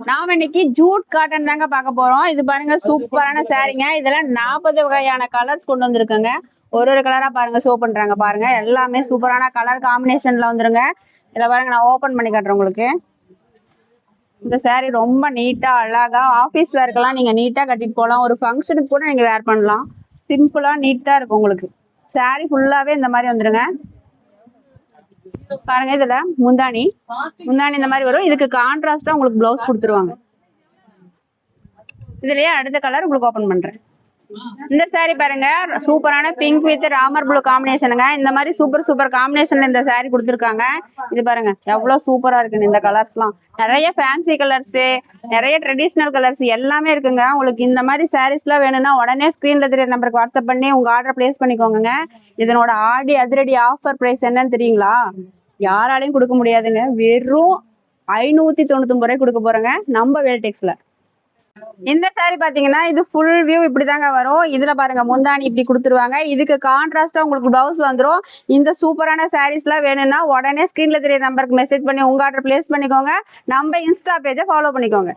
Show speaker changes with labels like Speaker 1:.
Speaker 1: நாம இன்னைக்கு Jude cotton தாங்க பார்க்க போறோம். இது பாருங்க சூப்பரான சாரீங்க. இதெல்லாம் 40 வகையான கலர்ஸ் கொண்டு வந்திருக்குங்க. ஒரு கலரா பாருங்க ஷோ பண்றாங்க பாருங்க. எல்லாமே சூப்பரான கலர் காம்பினேஷன்ல வந்துருங்க. இதை பாருங்க நான் ஓபன் பண்ணி காட்டுறேன் உங்களுக்கு. இந்த சாரீ ரொம்ப நீட்டா அழகா ஆபீஸ் வேர்க்கெல்லாம் நீங்க நீட்டா கட்டிட்டு போகலாம். ஒரு ஃபங்க்ஷனுக்கு கூட நீங்க வேர் பண்ணலாம். சிம்பிளா நீட்டா இருக்கும் உங்களுக்கு. சாரீ ஃபுல்லாவே இந்த மாதிரி வந்துருங்க. பாருங்க இதுல முந்தானி இந்த மாதிரி வரும். இதுக்கு கான்ட்ராஸ்டா உங்களுக்கு பிளவுஸ் கொடுத்துருவாங்க. இதுலயே அடுத்த கலர் உங்களுக்கு ஓபன் பண்றேன். இந்த சாரீ பாருங்க சூப்பரான பிங்க் வித் ராமர் ப்ளூ காம்பினேஷனுங்க. இந்த மாதிரி சூப்பர் காம்பினேஷன்ல இந்த சாரீ கொடுத்துருக்காங்க. இது பாருங்க எவ்வளவு சூப்பரா இருக்குன்னு. இந்த கலர்ஸ்லாம் நிறைய ஃபேன்சி கலர்ஸ், நிறைய ட்ரெடிஷ்னல் கலர்ஸ் எல்லாமே இருக்குங்க. உங்களுக்கு இந்த மாதிரி சாரீஸ்லாம் வேணும்னா உடனே ஸ்கிரீன்ல தெரிய நம்பருக்கு வாட்ஸ்அப் பண்ணி உங்க ஆர்டர் பிளேஸ் பண்ணிக்கோங்க. இதனோட ஆடி அதிரடி ஆஃபர் பிரைஸ் என்னன்னு தெரியுங்களா? யாராலையும் கொடுக்க முடியாதுங்க. வெறும் 599 ரூபாய் கொடுக்க போறேங்க நம்ம வேல்டெக்ஸ்ல. இந்த சாரி பாத்தீங்கன்னா இது ஃபுல் வியூ இப்படிதாங்க வரும். இதுல பாருங்க முந்தானி இப்படி கொடுத்துருவாங்க. இதுக்கு கான்ட்ராஸ்டா உங்களுக்கு பிளவுஸ் வந்துடும். இந்த சூப்பரான சாரீஸ்லாம் வேணும்னா உடனே ஸ்கிரீன்ல தெரிய நம்பருக்கு மெசேஜ் பண்ணி உங்க ஆர்டர் பிளேஸ் பண்ணிக்கோங்க. நம்ம இன்ஸ்டா பேஜை ஃபாலோ பண்ணிக்கோங்க.